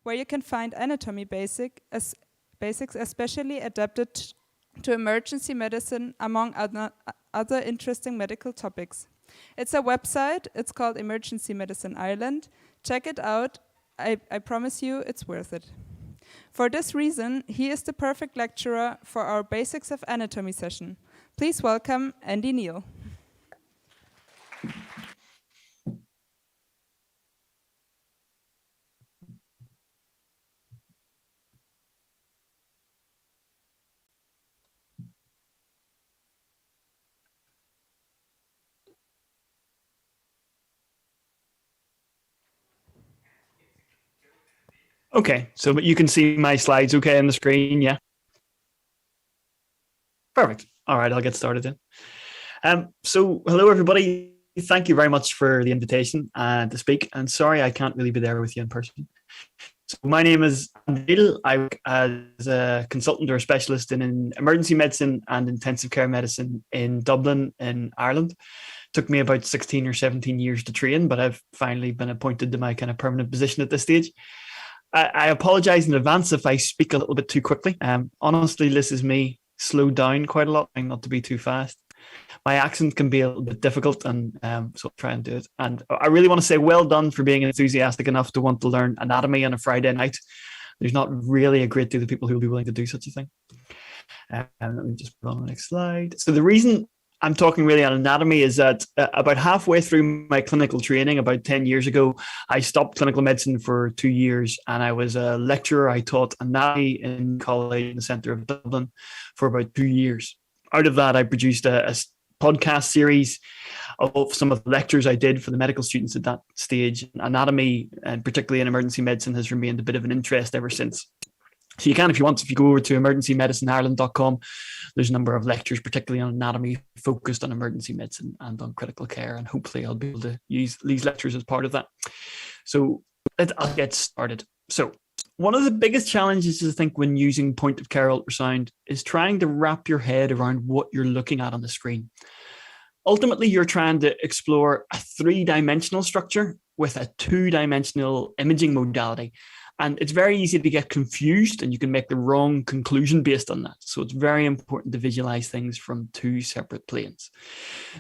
where you can find anatomy basics especially adapted to emergency medicine, among other interesting medical topics. It's a website, it's called Emergency Medicine Ireland. Check it out, I promise you it's worth it. For this reason, he is the perfect lecturer for our Basics of Anatomy session. Please welcome Andy Neill. Okay, so you can see my slides okay on the screen, yeah? Perfect. All right, I'll get started then. So hello, everybody. Thank you very much for the invitation to speak. And sorry, I can't really be there with you in person. So my name is Andy Neill. I work as a consultant or a specialist in emergency medicine and intensive care medicine in Dublin in Ireland. It took me about 16 or 17 years to train, but I've finally been appointed to my kind of permanent position at this stage. I apologize in advance if I speak a little bit too quickly. Honestly, this is me slowed down quite a lot, trying not to be too fast. My accent can be a little bit difficult, and so I'll try and do it. And I really want to say well done for being enthusiastic enough to want to learn anatomy on a Friday night. There's not really a great deal of people who will be willing to do such a thing. Let me just put on the next slide. So the reason I'm talking really on anatomy is that about halfway through my clinical training, about 10 years ago, I stopped clinical medicine for 2 years, and I was a lecturer. I taught anatomy in college in the centre of Dublin for about 2 years. Out of that, I produced a podcast series of some of the lectures I did for the medical students at that stage. Anatomy, and particularly in emergency medicine, has remained a bit of an interest ever since. So you can, if you want, if you go over to emergencymedicine.ireland.com, there's a number of lectures, particularly on anatomy, focused on emergency medicine and on critical care. And hopefully I'll be able to use these lectures as part of that. So I'll get started. So one of the biggest challenges, I think, when using point of care ultrasound is trying to wrap your head around what you're looking at on the screen. Ultimately, you're trying to explore a three-dimensional structure with a two-dimensional imaging modality. And it's very easy to get confused, and you can make the wrong conclusion based on that. So it's very important to visualize things from two separate planes.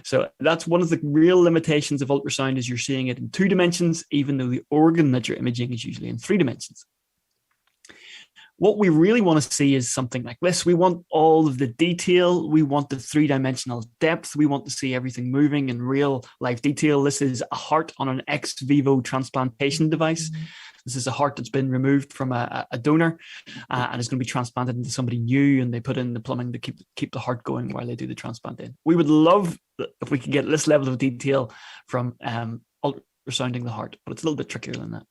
So that's one of the real limitations of ultrasound, is you're seeing it in 2 dimensions, even though the organ that you're imaging is usually in 3 dimensions. What we really want to see is something like this. We want all of the detail. We want the 3-dimensional depth. We want to see everything moving in real life detail. This is a heart on an ex vivo transplantation device. This is a heart that's been removed from a donor and is going to be transplanted into somebody new, and they put in the plumbing to keep the heart going while they do the transplant in. We would love if we could get this level of detail from ultrasounding the heart, but it's a little bit trickier than that.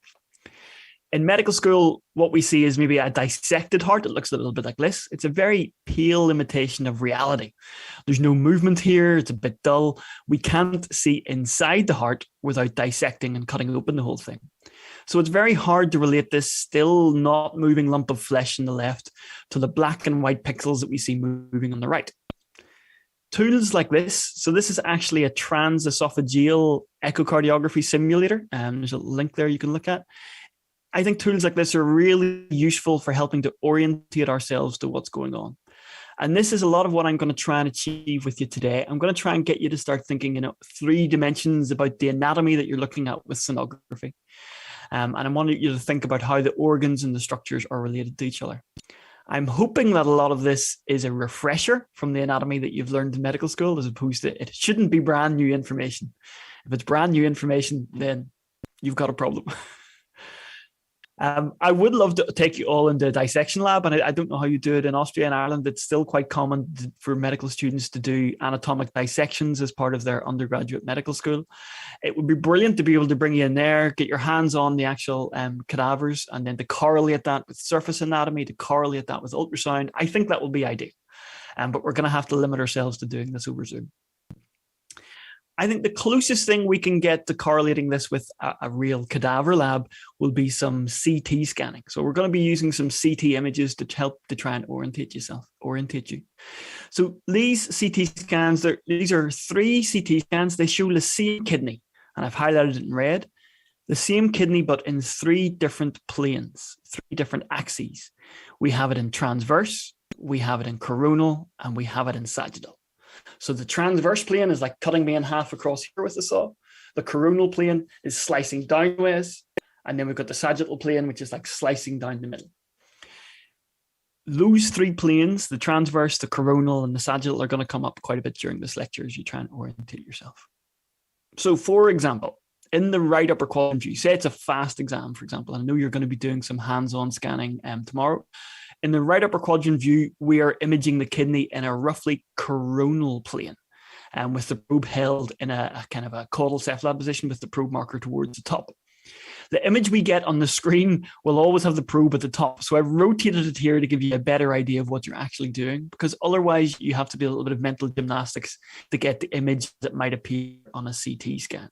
In medical school, what we see is maybe a dissected heart. It looks a little bit like this. It's a very pale imitation of reality. There's no movement here. It's a bit dull. We can't see inside the heart without dissecting and cutting open the whole thing. So it's very hard to relate this still not moving lump of flesh on the left to the black and white pixels that we see moving on the right. Tools like this, so this is actually a transesophageal echocardiography simulator. There's a link there you can look at. I think tools like this are really useful for helping to orientate ourselves to what's going on. And this is a lot of what I'm going to try and achieve with you today. I'm going to try and get you to start thinking in 3 dimensions about the anatomy that you're looking at with sonography. And I want you to think about how the organs and the structures are related to each other. I'm hoping that a lot of this is a refresher from the anatomy that you've learned in medical school, as opposed to it shouldn't be brand new information. If it's brand new information, then you've got a problem. I would love to take you all into a dissection lab, and I don't know how you do it in Austria and Ireland. It's still quite common for medical students to do anatomic dissections as part of their undergraduate medical school. It would be brilliant to be able to bring you in there, get your hands on the actual cadavers, and then to correlate that with surface anatomy, to correlate that with ultrasound. I think that will be ideal, but we're going to have to limit ourselves to doing this over Zoom. I think the closest thing we can get to correlating this with a real cadaver lab will be some CT scanning. So we're going to be using some CT images to help to try and orientate you. So these CT scans, these are 3 CT scans. They show the same kidney, and I've highlighted it in red. The same kidney, but in 3 different planes, 3 different axes. We have it in transverse, we have it in coronal, and we have it in sagittal. So the transverse plane is like cutting me in half across here with the saw. The coronal plane is slicing downwards. And then we've got the sagittal plane, which is like slicing down the middle. Those 3 planes, the transverse, the coronal, and the sagittal, are going to come up quite a bit during this lecture as you try and orientate yourself. So for example, in the right upper quadrant view, say it's a fast exam, for example, and I know you're going to be doing some hands-on scanning tomorrow. In the right upper quadrant view, we are imaging the kidney in a roughly coronal plane, with the probe held in a kind of a caudal cephalad position with the probe marker towards the top. The image we get on the screen will always have the probe at the top. So I've rotated it here to give you a better idea of what you're actually doing, because otherwise you have to do a little bit of mental gymnastics to get the image that might appear on a CT scan.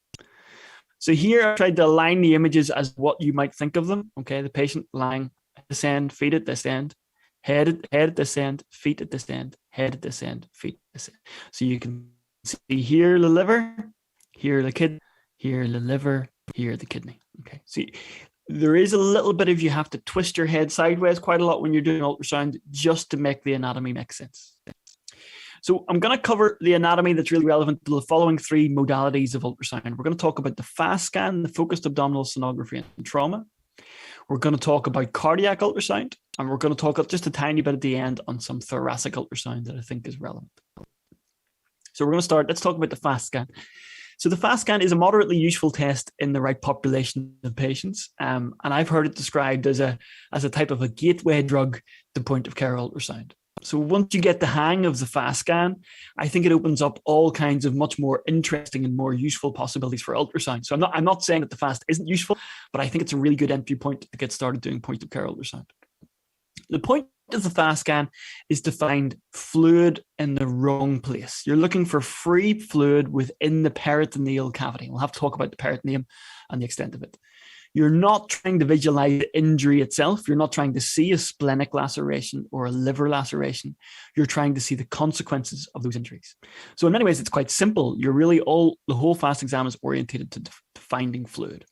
So here I've tried to align the images as what you might think of them. Okay, the patient lying at this end, feet at this end, head at this end, feet at this end, head at this end, feet at this end. So you can see here the liver, here the kidney, here the liver, here the kidney. Okay, see, there is a little bit of you have to twist your head sideways quite a lot when you're doing ultrasound just to make the anatomy make sense. So I'm going to cover the anatomy that's really relevant to the following 3 modalities of ultrasound. We're going to talk about the fast scan, the focused abdominal sonography, and trauma. We're going to talk about cardiac ultrasound, and we're going to talk just a tiny bit at the end on some thoracic ultrasound that I think is relevant. So we're going to start. Let's talk about the fast scan. So the fast scan is a moderately useful test in the right population of patients, and I've heard it described as a type of a gateway drug to point of care ultrasound. So once you get the hang of the fast scan, I think it opens up all kinds of much more interesting and more useful possibilities for ultrasound. So I'm not saying that the fast isn't useful, but I think it's a really good entry point to get started doing point of care ultrasound. The point of the fast scan is to find fluid in the wrong place. You're looking for free fluid within the peritoneal cavity. We'll have to talk about the peritoneum and the extent of it. You're not trying to visualize the injury itself. You're not trying to see a splenic laceration or a liver laceration. You're trying to see the consequences of those injuries. So in many ways, it's quite simple. The whole fast exam is orientated to finding fluid.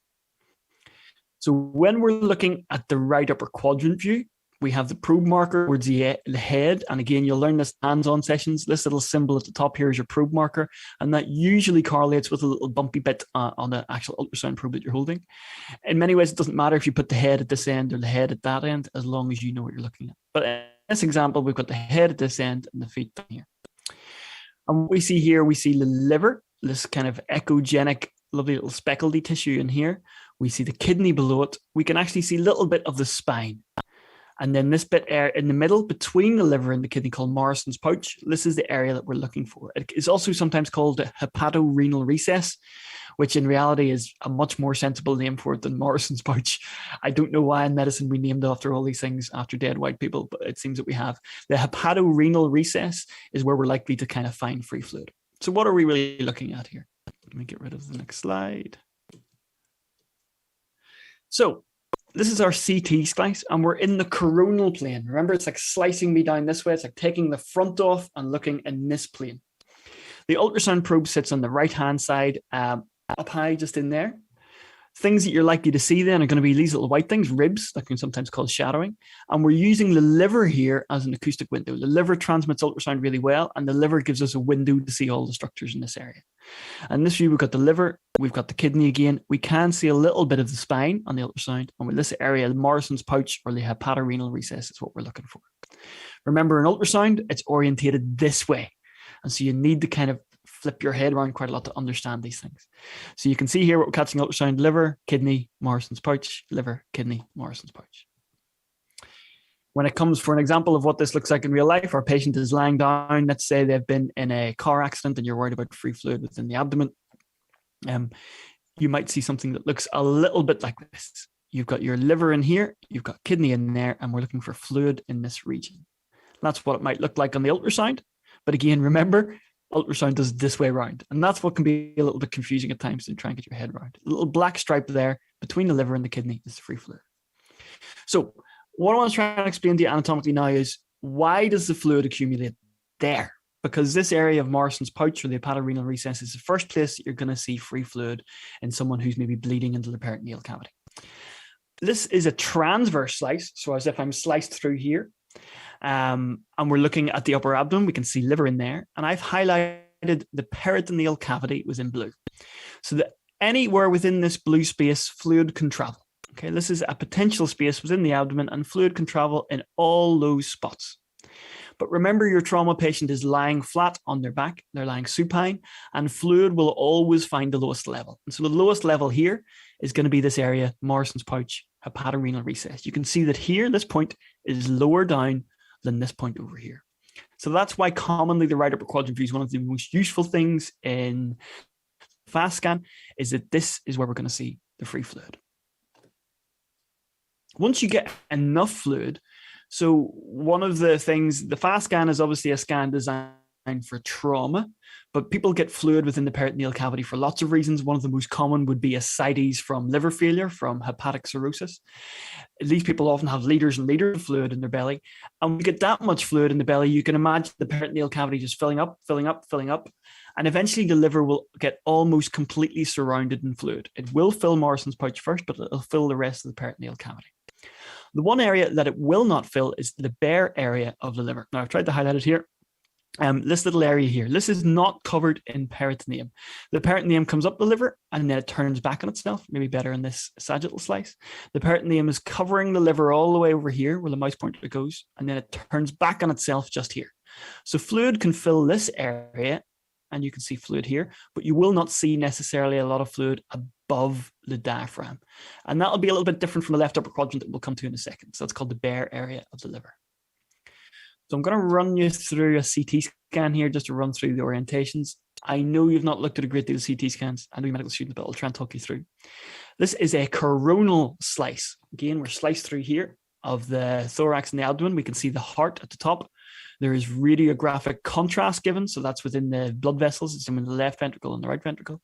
So when we're looking at the right upper quadrant view, we have the probe marker towards the head. And again, you'll learn this hands-on sessions. This little symbol at the top here is your probe marker. And that usually correlates with a little bumpy bit on the actual ultrasound probe that you're holding. In many ways, it doesn't matter if you put the head at this end or the head at that end, as long as you know what you're looking at. But in this example, we've got the head at this end and the feet down here. And what we see here, we see the liver, this kind of echogenic, lovely little speckledy tissue in here. We see the kidney below it. We can actually see a little bit of the spine. And then this bit in the middle between the liver and the kidney called Morrison's pouch, this is the area that we're looking for. It is also sometimes called the hepatorenal recess, which in reality is a much more sensible name for it than Morrison's pouch. I don't know why in medicine we named after all these things after dead white people, but it seems that we have. The hepatorenal recess is where we're likely to kind of find free fluid. So what are we really looking at here? Let me get rid of the next slide. So this is our CT slice, and we're in the coronal plane. Remember, it's like slicing me down this way. It's like taking the front off and looking in this plane. The ultrasound probe sits on the right-hand side, up high, just in there. Things that you're likely to see then are going to be these little white things, ribs, that can sometimes cause shadowing. And we're using the liver here as an acoustic window. The liver transmits ultrasound really well, and the liver gives us a window to see all the structures in this area. And this view, we've got the liver, we've got the kidney again. We can see a little bit of the spine on the ultrasound. And with this area, the Morrison's pouch or the hepatorenal recess is what we're looking for. Remember, in ultrasound, it's orientated this way. And so you need to kind of flip your head around quite a lot to understand these things. So you can see here what we're catching ultrasound: liver, kidney, Morrison's pouch, liver, kidney, Morrison's pouch. When it comes for an example of what this looks like in real life, our patient is lying down. Let's say they've been in a car accident and you're worried about free fluid within the abdomen. You might see something that looks a little bit like this. You've got your liver in here, you've got kidney in there, and we're looking for fluid in this region. That's what it might look like on the ultrasound. But again, remember, ultrasound does this way around. And that's what can be a little bit confusing at times to try and get your head around. A little black stripe there between the liver and the kidney is the free fluid. So what I want to try and explain to you anatomically now is, why does the fluid accumulate there? because this area of Morrison's pouch or the hepatorenal recess is the first place you're going to see free fluid in someone who's maybe bleeding into the peritoneal cavity. This is a transverse slice, so as if I'm sliced through here, and we're looking at the upper abdomen, we can see liver in there, and I've highlighted the peritoneal cavity was in blue, so that anywhere within this blue space, fluid can travel. Okay, this is a potential space within the abdomen, and fluid can travel in all those spots. But remember, your trauma patient is lying flat on their back, they're lying supine, and fluid will always find the lowest level. And so the lowest level here is going to be this area, Morrison's pouch, hepatorenal recess. You can see that here, this point is lower down than this point over here. So that's why commonly the right upper quadrant view is one of the most useful things in fast scan, is that this is where we're going to see the free fluid. Once you get enough fluid, so one of the things, the fast scan is obviously a scan designed for trauma, but people get fluid within the peritoneal cavity for lots of reasons. One of the most common would be ascites from liver failure, from hepatic cirrhosis. These people often have liters and liters of fluid in their belly. And when you get that much fluid in the belly, you can imagine the peritoneal cavity just filling up, filling up, filling up. And eventually the liver will get almost completely surrounded in fluid. It will fill Morrison's pouch first, but it'll fill the rest of the peritoneal cavity. The one area that it will not fill is the bare area of the liver. Now, I've tried to highlight it here. This little area here, this is not covered in peritoneum. The peritoneum comes up the liver and then it turns back on itself, maybe better in this sagittal slice. The peritoneum is covering the liver all the way over here where the mouse pointer goes, and then it turns back on itself just here. So fluid can fill this area, and you can see fluid here, but you will not see necessarily a lot of fluid above the diaphragm. And that'll be a little bit different from the left upper quadrant that we'll come to in a second. So it's called the bare area of the liver. So I'm going to run you through a CT scan here just to run through the orientations. I know you've not looked at a great deal of CT scans. I know you're medical students, but I'll try and talk you through. This is a coronal slice. Again, we're sliced through here of the thorax and the abdomen. We can see the heart at the top. There is radiographic contrast given, so that's within the blood vessels. It's in the left ventricle and the right ventricle.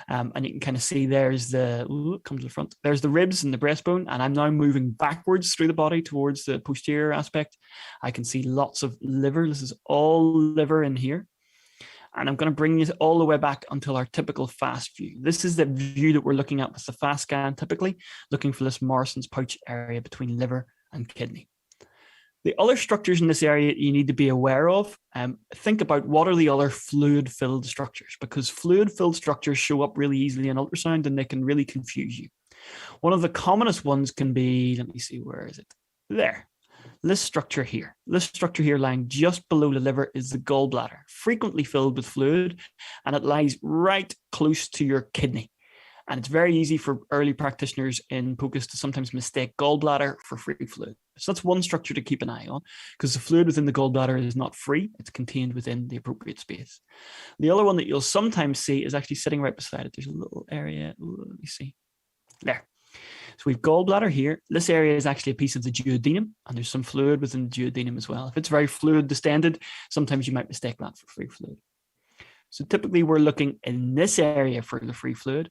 And you can kind of see there's the, comes to the front. There's the ribs and the breastbone, and I'm now moving backwards through the body towards the posterior aspect. I can see lots of liver. This is all liver in here. And I'm going to bring you all the way back until our typical fast view. This is the view that we're looking at with the fast scan, typically looking for this Morrison's pouch area between liver and kidney. The other structures in this area you need to be aware of, think about what are the other fluid-filled structures, because fluid-filled structures show up really easily in ultrasound and they can really confuse you. One of the commonest ones can be, let me see, where is it? There. This structure here lying just below the liver is the gallbladder, frequently filled with fluid, and it lies right close to your kidney. And it's very easy for early practitioners in POCUS to sometimes mistake gallbladder for free fluid. So that's one structure to keep an eye on, because the fluid within the gallbladder is not free. It's contained within the appropriate space. The other one that you'll sometimes see is actually sitting right beside it. There's a little area. Let me see. There. So we've gallbladder here. This area is actually a piece of the duodenum, and there's some fluid within the duodenum as well. If it's very fluid distended, sometimes you might mistake that for free fluid. So typically we're looking in this area for the free fluid.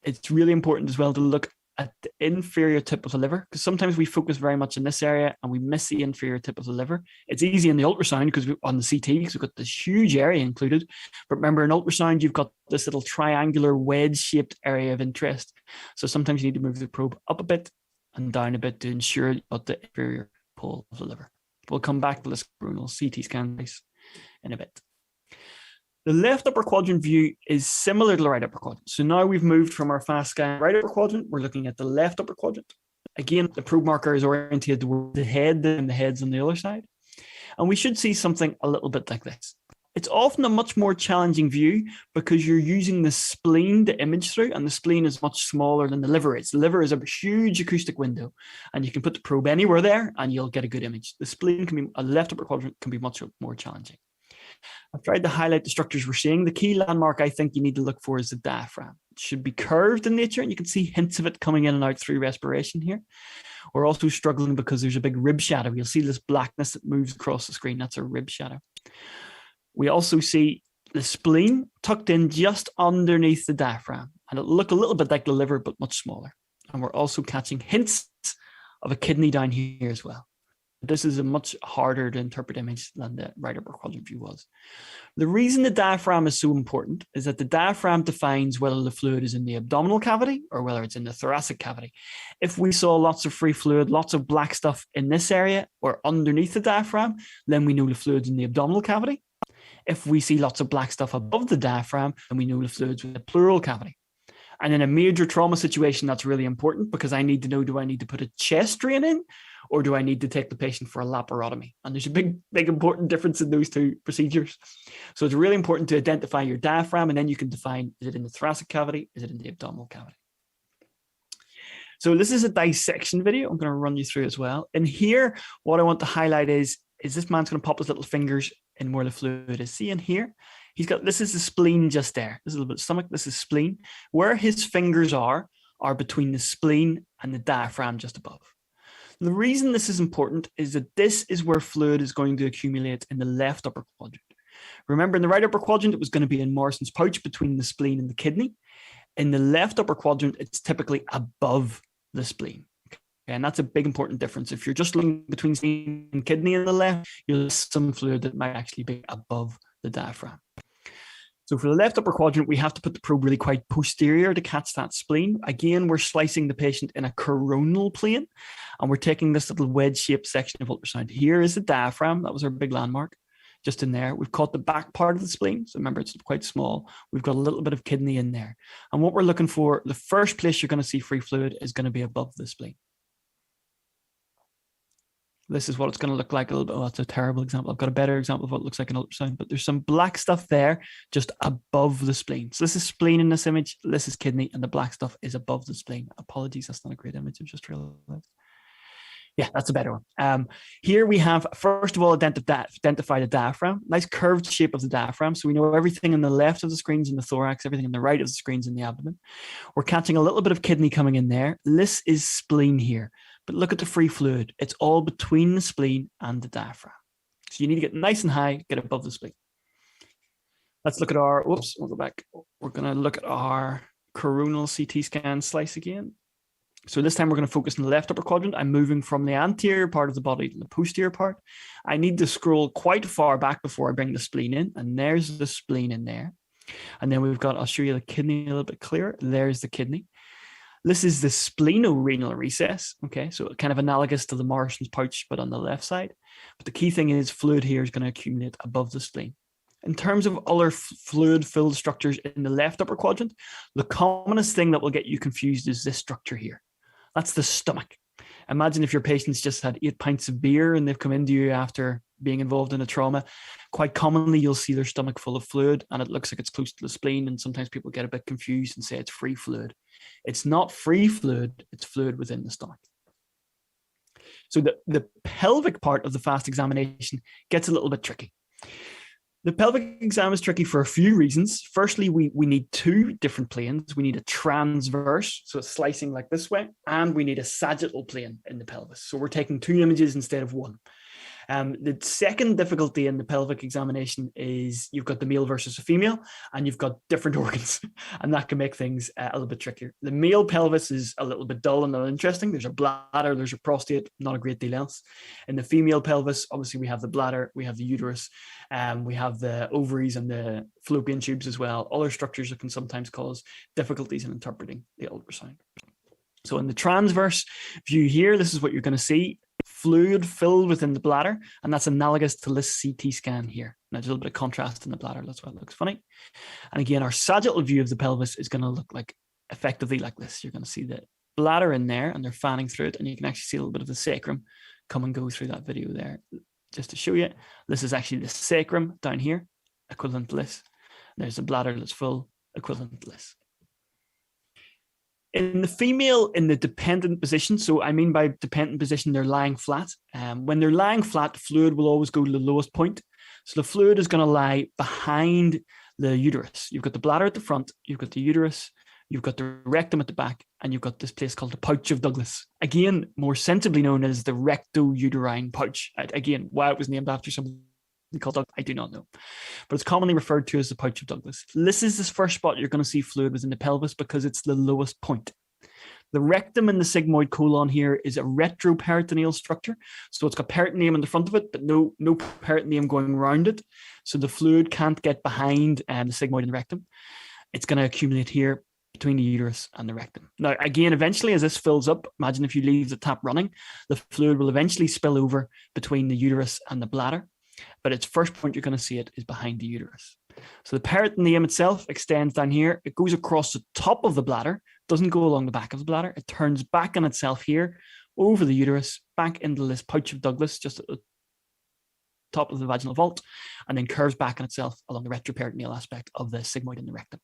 It's really important as well to look at the inferior tip of the liver, because sometimes we focus very much in this area and we miss the inferior tip of the liver. It's easy in the ultrasound because on the CT, because we've got this huge area included. But remember, in ultrasound, you've got this little triangular wedge-shaped area of interest. So sometimes you need to move the probe up a bit and down a bit to ensure you've got the inferior pole of the liver. We'll come back to this coronal CT scan in a bit. The left upper quadrant view is similar to the right upper quadrant. So now we've moved from our fast scan right upper quadrant. We're looking at the left upper quadrant. Again, the probe marker is oriented towards the head, and the head's on the other side. And we should see something a little bit like this. It's often a much more challenging view because you're using the spleen to image through, and the spleen is much smaller than the liver is. The liver is a huge acoustic window, and you can put the probe anywhere there and you'll get a good image. The spleen can be, a left upper quadrant can be much more challenging. I've tried to highlight the structures we're seeing. The key landmark I think you need to look for is the diaphragm. It should be curved in nature, and you can see hints of it coming in and out through respiration here. We're also struggling because there's a big rib shadow. You'll see this blackness that moves across the screen. That's a rib shadow. We also see the spleen tucked in just underneath the diaphragm, and it'll look a little bit like the liver, but much smaller. And we're also catching hints of a kidney down here as well. this is a much harder to interpret image than the right upper quadrant view was. The reason the diaphragm is so important is that the diaphragm defines whether the fluid is in the abdominal cavity or whether it's in the thoracic cavity. If we saw lots of free fluid, lots of black stuff in this area or underneath the diaphragm, then we know the fluid's in the abdominal cavity. If we see lots of black stuff above the diaphragm, then we know the fluid's in the pleural cavity. And in a major trauma situation, that's really important because I need to know, do I need to put a chest drain in or do I need to take the patient for a laparotomy? And there's a big important difference in those two procedures. So it's really important to identify your diaphragm, and then you can define, is it in the thoracic cavity? Is it in the abdominal cavity? So this is a dissection video I'm going to run you through as well. And here, what I want to highlight is this man's going to pop his little fingers in where the fluid is. See in here? This is the spleen just there. This is a little bit of stomach. This is spleen. Where his fingers are between the spleen and the diaphragm just above. The reason this is important is that this is where fluid is going to accumulate in the left upper quadrant. Remember, in the right upper quadrant, it was going to be in Morrison's pouch between the spleen and the kidney. In the left upper quadrant, it's typically above the spleen. Okay, and that's a big important difference. If you're just looking between spleen and kidney in the left, you'll have some fluid that might actually be above the diaphragm. So for the left upper quadrant, we have to put the probe really quite posterior to catch that spleen. Again, we're slicing the patient in a coronal plane, and we're taking this little wedge-shaped section of ultrasound. Here is the diaphragm. That was our big landmark just in there. We've caught the back part of the spleen. So remember, it's quite small. We've got a little bit of kidney in there. And what we're looking for, the first place you're going to see free fluid is going to be above the spleen. This is what it's going to look like a little bit. Oh, that's a terrible example. I've got a better example of what it looks like in ultrasound, but there's some black stuff there just above the spleen. So this is spleen in this image. This is kidney, and the black stuff is above the spleen. Apologies, that's not a great image. I've just realized. Yeah, that's a better one. Here we have, first of all, identify the diaphragm. Nice curved shape of the diaphragm. So we know everything on the left of the screen's in the thorax, everything on the right of the screen's in the abdomen. We're catching a little bit of kidney coming in there. This is spleen here. But look at the free fluid. It's all between the spleen and the diaphragm. So you need to get nice and high, get above the spleen. Let's look at our, whoops, we'll go back. We're going to look at our coronal CT scan slice again. So this time we're going to focus on the left upper quadrant. I'm moving from the anterior part of the body to the posterior part. I need to scroll quite far back before I bring the spleen in. And there's the spleen in there. And then we've got, I'll show you the kidney a little bit clearer. There's the kidney. This is the splenorenal recess, okay, so kind of analogous to the Morrison's pouch, but on the left side. But the key thing is fluid here is going to accumulate above the spleen. In terms of other fluid-filled structures in the left upper quadrant, the commonest thing that will get you confused is this structure here. That's the stomach. Imagine if your patient's just had 8 pints of beer and they've come into you after being involved in a trauma. Quite commonly, you'll see their stomach full of fluid and it looks like it's close to the spleen, and sometimes people get a bit confused and say it's free fluid. It's not free fluid, it's fluid within the stomach. So the pelvic part of the FAST examination gets a little bit tricky. The pelvic exam is tricky for a few reasons. Firstly, we need 2 different planes. We need a transverse, so it's slicing like this way, and we need a sagittal plane in the pelvis. So we're taking 2 images instead of 1. The second difficulty in the pelvic examination is you've got the male versus a female, and you've got different organs, and that can make things a little bit trickier. The male pelvis is a little bit dull and uninteresting. There's a bladder, there's a prostate, not a great deal else. In the female pelvis, obviously we have the bladder, we have the uterus, we have the ovaries and the fallopian tubes as well. Other structures that can sometimes cause difficulties in interpreting the ultrasound. So in the transverse view here, this is what you're going to see. Fluid filled within the bladder, and that's analogous to this CT scan here. Now, there's a little bit of contrast in the bladder, that's why it looks funny. And again, our sagittal view of the pelvis is going to look like effectively like this. You're going to see the bladder in there, and they're fanning through it, and you can actually see a little bit of the sacrum come and go through that video there. Just to show you, this is actually the sacrum down here, equivalent to this. There's the bladder that's full, equivalent to this. In the female, in the dependent position, so I mean by dependent position, they're lying flat. When they're lying flat, fluid will always go to the lowest point. So the fluid is going to lie behind the uterus. You've got the bladder at the front, you've got the uterus, you've got the rectum at the back, and you've got this place called the pouch of Douglas. Again, more sensibly known as the recto-uterine pouch. Again, why it was named after something called Douglas, I do not know. But it's commonly referred to as the pouch of Douglas. This is this first spot you're going to see fluid within the pelvis because it's the lowest point. The rectum in the sigmoid colon here is a retroperitoneal structure. So it's got peritoneum in the front of it, but no peritoneum going around it. So the fluid can't get behind the sigmoid and the rectum. It's going to accumulate here between the uterus and the rectum. Now, again, eventually as this fills up, imagine if you leave the tap running, the fluid will eventually spill over between the uterus and the bladder. But its first point you're going to see it is behind the uterus. So the peritoneum itself extends down here. It goes across the top of the bladder, doesn't go along the back of the bladder. It turns back on itself here, over the uterus, back into this pouch of Douglas, just at the top of the vaginal vault, and then curves back on itself along the retroperitoneal aspect of the sigmoid and the rectum.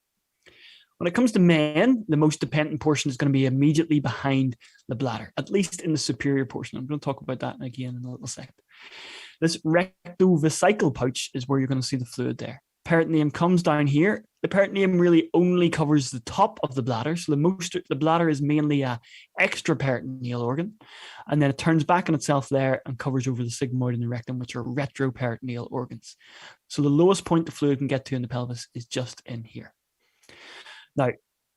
When it comes to men, the most dependent portion is going to be immediately behind the bladder, at least in the superior portion. I'm going to talk about that again in a little second. This rectovesical pouch is where you're going to see the fluid there. Peritoneum comes down here. The peritoneum really only covers the top of the bladder. So the bladder is mainly a extraperitoneal organ. And then it turns back on itself there and covers over the sigmoid and the rectum, which are retroperitoneal organs. So the lowest point the fluid can get to in the pelvis is just in here. Now,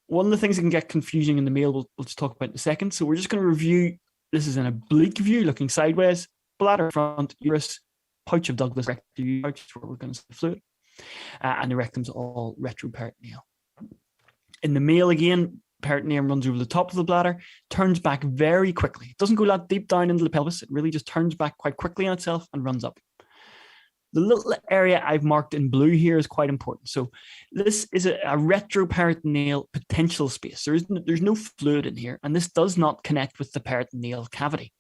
one of the things that can get confusing in the male, we'll just talk about in a second. So we're just going to review, this is an oblique view looking sideways, bladder front, uterus, pouch of Douglas, rectum pouch, where we're going to see the fluid. And the rectum's all retroperitoneal. In the male, again, peritoneum runs over the top of the bladder, turns back very quickly. It doesn't go that deep down into the pelvis. It really just turns back quite quickly on itself and runs up. The little area I've marked in blue here is quite important. So this is a retroperitoneal potential space. There's no fluid in here, and this does not connect with the peritoneal cavity.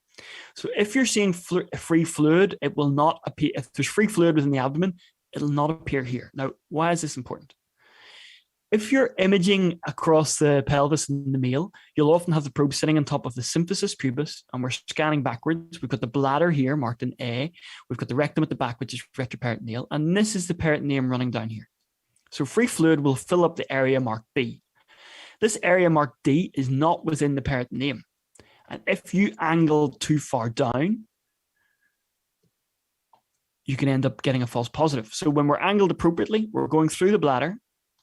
So if you're seeing free fluid, it will not appear. If there's free fluid within the abdomen, it'll not appear here. Now, why is this important? If you're imaging across the pelvis in the male, you'll often have the probe sitting on top of the symphysis pubis, and we're scanning backwards. We've got the bladder here marked in A. We've got the rectum at the back, which is retroperitoneal, and this is the peritoneum running down here. So free fluid will fill up the area marked B. This area marked D is not within the peritoneum. And if you angle too far down, you can end up getting a false positive. So when we're angled appropriately, we're going through the bladder.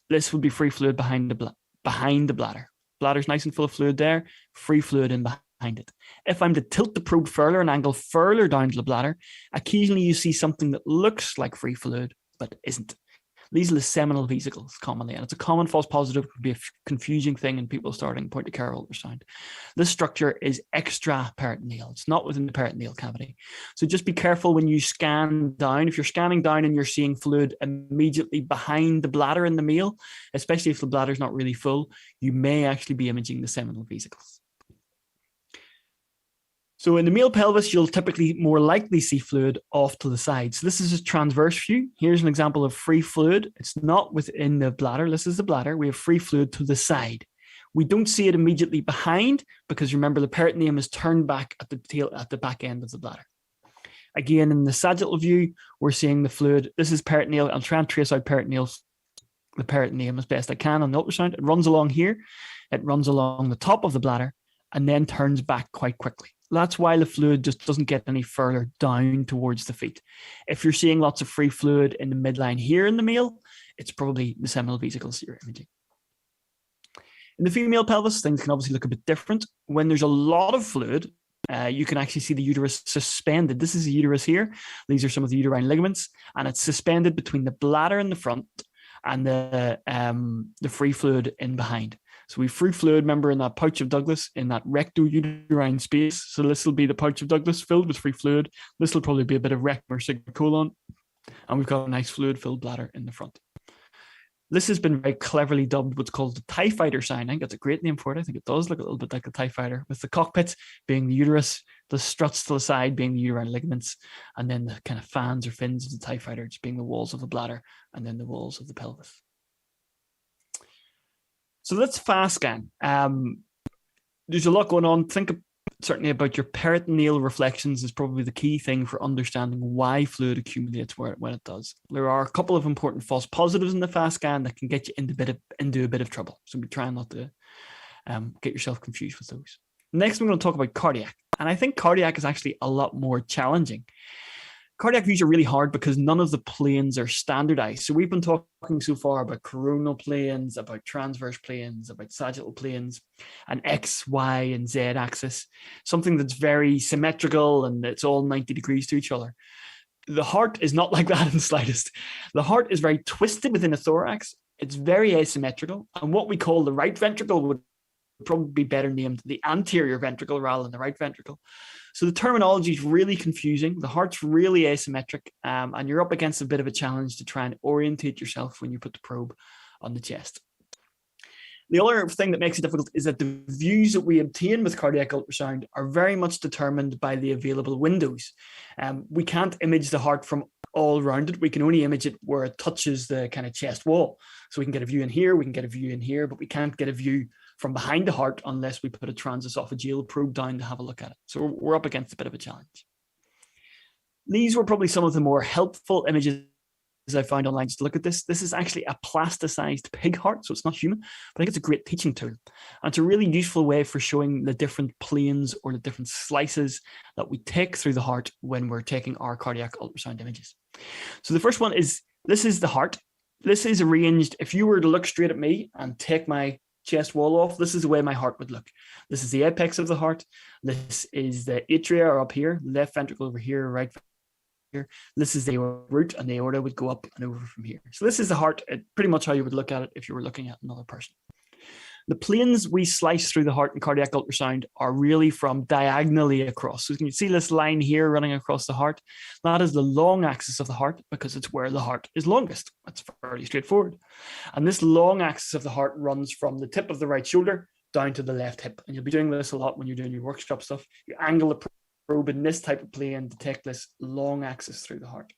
This would be free fluid behind the bladder. Bladder's nice and full of fluid there, free fluid in behind it. If I'm to tilt the probe further and angle further down to the bladder, occasionally you see something that looks like free fluid, but isn't. These are the seminal vesicles commonly, and it's a common false positive. It could be a confusing thing in people starting point of care ultrasound. This structure is extraperitoneal. It's not within the peritoneal cavity. So just be careful when you scan down. If you're scanning down and you're seeing fluid immediately behind the bladder in the male, especially if the bladder is not really full, you may actually be imaging the seminal vesicles. So in the male pelvis, you'll typically more likely see fluid off to the side. So this is a transverse view. Here's an example of free fluid. It's not within the bladder. This is the bladder. We have free fluid to the side. We don't see it immediately behind because remember the peritoneum is turned back at the back end of the bladder. Again, in the sagittal view, we're seeing the fluid. This is peritoneal. I'll try and trace out the peritoneum as best I can on the ultrasound. It runs along here. It runs along the top of the bladder and then turns back quite quickly. That's why the fluid just doesn't get any further down towards the feet. If you're seeing lots of free fluid in the midline here in the male, it's probably the seminal vesicles you're imaging. In the female pelvis, things can obviously look a bit different. When there's a lot of fluid, you can actually see the uterus suspended. This is the uterus here. These are some of the uterine ligaments, and it's suspended between the bladder in the front and the free fluid in behind. So we have free fluid, remember, in that pouch of Douglas, in that recto-uterine space. So this will be the pouch of Douglas filled with free fluid. This will probably be a bit of rectum or sigmoid colon. And we've got a nice fluid-filled bladder in the front. This has been very cleverly dubbed what's called the TIE fighter sign. I think that's a great name for it. I think it does look a little bit like a TIE fighter, with the cockpit being the uterus, the struts to the side being the uterine ligaments, and then the kind of fans or fins of the TIE fighter just being the walls of the bladder, and then the walls of the pelvis. So let's fast scan. There's a lot going on. Think certainly about your peritoneal reflections is probably the key thing for understanding why fluid accumulates when it does. There are a couple of important false positives in the fast scan that can get you into a bit of trouble. So be trying not to get yourself confused with those. Next, we're going to talk about cardiac. And I think cardiac is actually a lot more challenging. Cardiac views are really hard because none of the planes are standardized. So we've been talking so far about coronal planes, about transverse planes, about sagittal planes, an X, Y, and Z axis, something that's very symmetrical and it's all 90 degrees to each other. The heart is not like that in the slightest. The heart is very twisted within a thorax. It's very asymmetrical. And what we call the right ventricle would probably be better named the anterior ventricle rather than the right ventricle. So the terminology is really confusing. The heart's really asymmetric, and you're up against a bit of a challenge to try and orientate yourself when you put the probe on the chest. The other thing that makes it difficult is that the views that we obtain with cardiac ultrasound are very much determined by the available windows. We can't image the heart from all around it. We can only image it where it touches the kind of chest wall. So we can get a view in here, we can get a view in here, but we can't get a view from behind the heart unless we put a transesophageal probe down to have a look at it. So we're up against a bit of a challenge. These were probably some of the more helpful images I found online just to look at this. This is actually a plasticized pig heart, so it's not human, but I think it's a great teaching tool. And it's a really useful way for showing the different planes or the different slices that we take through the heart when we're taking our cardiac ultrasound images. So the first one is, this is the heart. This is arranged, if you were to look straight at me and take my chest wall off, this is the way my heart would look. This is the apex of the heart. This is the atria are up here, left ventricle over here, right here. This is the root, and the aorta would go up and over from here. So this is the heart, pretty much how you would look at it if you were looking at another person. The planes we slice through the heart in cardiac ultrasound are really from diagonally across. So you can see this line here running across the heart. That is the long axis of the heart because it's where the heart is longest. That's fairly straightforward. And this long axis of the heart runs from the tip of the right shoulder down to the left hip. And you'll be doing this a lot when you're doing your workshop stuff. You angle the probe in this type of plane to take this long axis through the heart.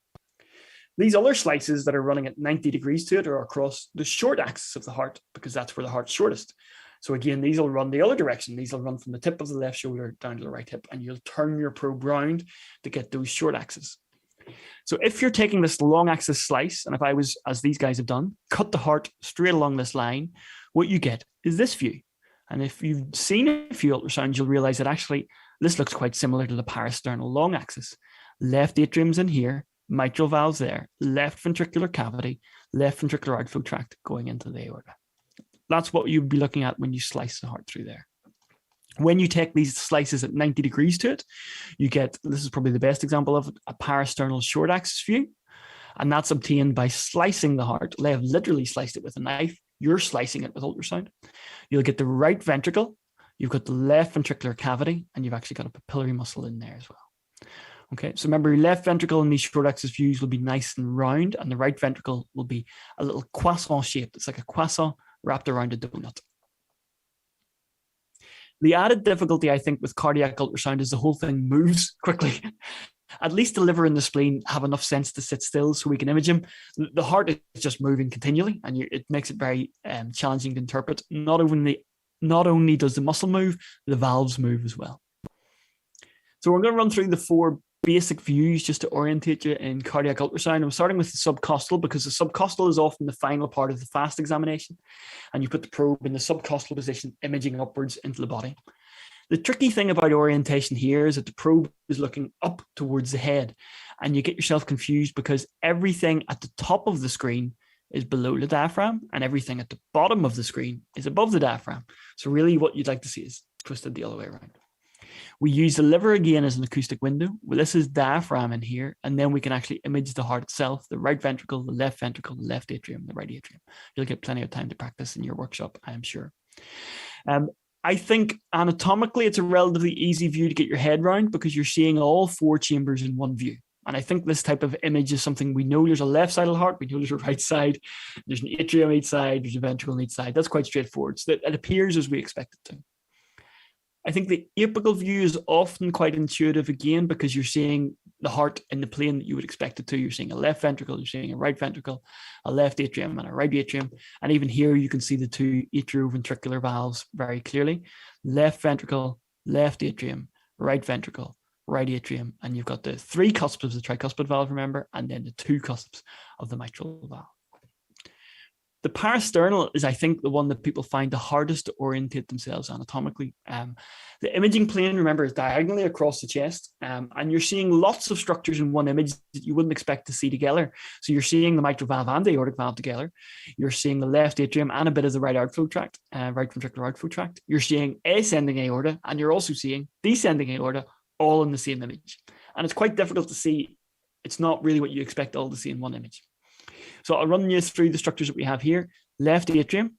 These other slices that are running at 90 degrees to it are across the short axis of the heart because that's where the heart's shortest. So again, these will run the other direction. These will run from the tip of the left shoulder down to the right hip, and you'll turn your probe round to get those short axes. So if you're taking this long axis slice, and if I was, as these guys have done, cut the heart straight along this line, what you get is this view. And if you've seen a few ultrasounds, you'll realize that actually this looks quite similar to the parasternal long axis. Left atrium's in here, mitral valves there, left ventricular cavity, left ventricular outflow tract going into the aorta. That's what you'd be looking at when you slice the heart through there. When you take these slices at 90 degrees to it, you get, this is probably the best example of it, a parasternal short axis view. And that's obtained by slicing the heart. They have literally sliced it with a knife. You're slicing it with ultrasound. You'll get the right ventricle, you've got the left ventricular cavity, and you've actually got a papillary muscle in there as well. Okay, so remember, your left ventricle in these short axis views will be nice and round, and the right ventricle will be a little croissant shaped. It's like a croissant wrapped around a donut. The added difficulty, I think, with cardiac ultrasound is the whole thing moves quickly. At least the liver and the spleen have enough sense to sit still so we can image them. The heart is just moving continually, and it makes it very challenging to interpret. Not only does the muscle move, the valves move as well. So we're going to run through the 4 basic views just to orientate you in cardiac ultrasound. I'm starting with the subcostal because the subcostal is often the final part of the FAST examination, and you put the probe in the subcostal position, imaging upwards into the body. The tricky thing about orientation here is that the probe is looking up towards the head, and you get yourself confused because everything at the top of the screen is below the diaphragm and everything at the bottom of the screen is above the diaphragm. So really what you'd like to see is twisted the other way around. We use the liver again as an acoustic window. Well, this is diaphragm in here, and then we can actually image the heart itself, the right ventricle, the left ventricle, the left atrium, the right atrium. You'll get plenty of time to practice in your workshop, I am sure. I think anatomically it's a relatively easy view to get your head around because you're seeing all 4 chambers in one view. And I think this type of image is something we know. There's a left side of the heart, we know there's a right side, there's an atrium on each side, there's a ventricle on each side. That's quite straightforward. So that it appears as we expect it to. I think the apical view is often quite intuitive again because you're seeing the heart in the plane that you would expect it to. You're seeing a left ventricle, you're seeing a right ventricle, a left atrium and a right atrium. And even here you can see the 2 atrioventricular valves very clearly. Left ventricle, left atrium, right ventricle, right atrium. And you've got the 3 cusps of the tricuspid valve, remember, and then the 2 cusps of the mitral valve. The parasternal is, I think, the one that people find the hardest to orientate themselves anatomically. The imaging plane, remember, is diagonally across the chest, and you're seeing lots of structures in one image that you wouldn't expect to see together. So you're seeing the mitral valve and the aortic valve together. You're seeing the left atrium and a bit of the right outflow tract, right ventricular outflow tract. You're seeing ascending aorta, and you're also seeing descending aorta, all in the same image. And it's quite difficult to see. It's not really what you expect all to see in one image. So I'll run you through the structures that we have here. Left atrium,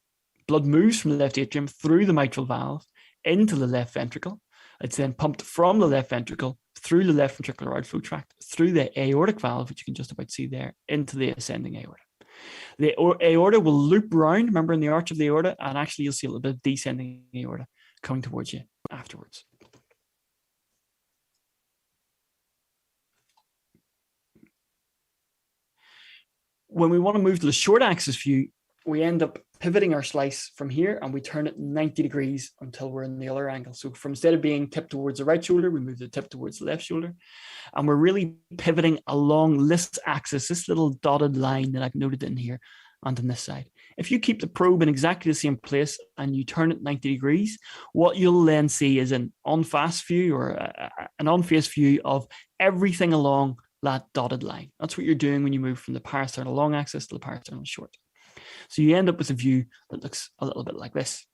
blood moves from the left atrium through the mitral valve into the left ventricle. It's then pumped from the left ventricle through the left ventricular outflow tract, through the aortic valve, which you can just about see there, into the ascending aorta. The aorta will loop round, remember, in the arch of the aorta, and actually you'll see a little bit of descending aorta coming towards you afterwards. When we want to move to the short axis view, we end up pivoting our slice from here and we turn it 90 degrees until we're in the other angle. So from instead of being tipped towards the right shoulder, we move the tip towards the left shoulder. And we're really pivoting along this axis, this little dotted line that I've noted in here and on this side. If you keep the probe in exactly the same place and you turn it 90 degrees, what you'll then see is an on-face view or an on-face view of everything along that dotted line. That's what you're doing when you move from the parasternal long axis to the parasternal short. So you end up with a view that looks a little bit like this.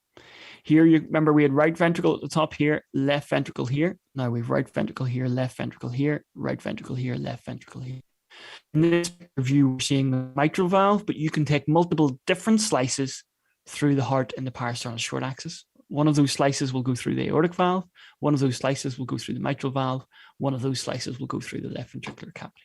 Here, you remember we had right ventricle at the top here, left ventricle here. Now we have right ventricle here, left ventricle here, right ventricle here, left ventricle here. In this view, we're seeing the mitral valve, but you can take multiple different slices through the heart in the parasternal short axis. One of those slices will go through the aortic valve. One of those slices will go through the mitral valve. One of those slices will go through the left ventricular cavity.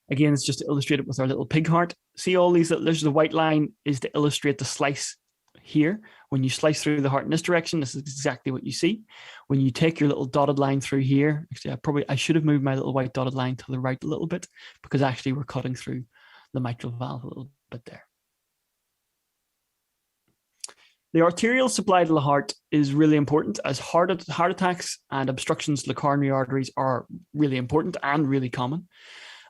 Again, it's just to illustrate it with our little pig heart. See all these, there's the white line is to illustrate the slice here. When you slice through the heart in this direction, this is exactly what you see. When you take your little dotted line through here, actually, I should have moved my little white dotted line to the right a little bit because actually we're cutting through the mitral valve a little bit there. The arterial supply to the heart is really important, as heart attacks and obstructions to the coronary arteries are really important and really common.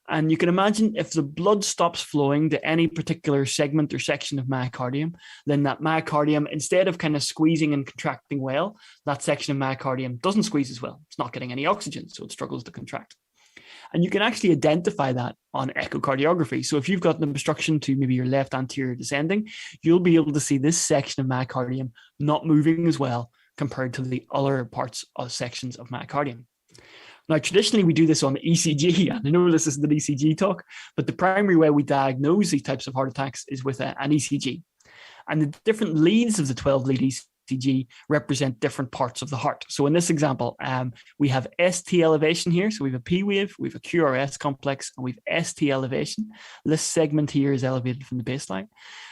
And you can imagine if the blood stops flowing to any particular segment or section of myocardium, then that myocardium, instead of kind of squeezing and contracting well, that section of myocardium doesn't squeeze as well. It's not getting any oxygen, so it struggles to contract. And you can actually identify that on echocardiography. So if you've got an obstruction to maybe your left anterior descending, you'll be able to see this section of myocardium not moving as well compared to the other parts or sections of myocardium. Now, traditionally, we do this on ECG. And I know this isn't an ECG talk, but the primary way we diagnose these types of heart attacks is with an ECG. And the different leads of the 12-lead ECG represent different parts of the heart. So in this example, we have ST elevation here. So we have a P wave, we have a QRS complex, and we have ST elevation. This segment here is elevated from the baseline.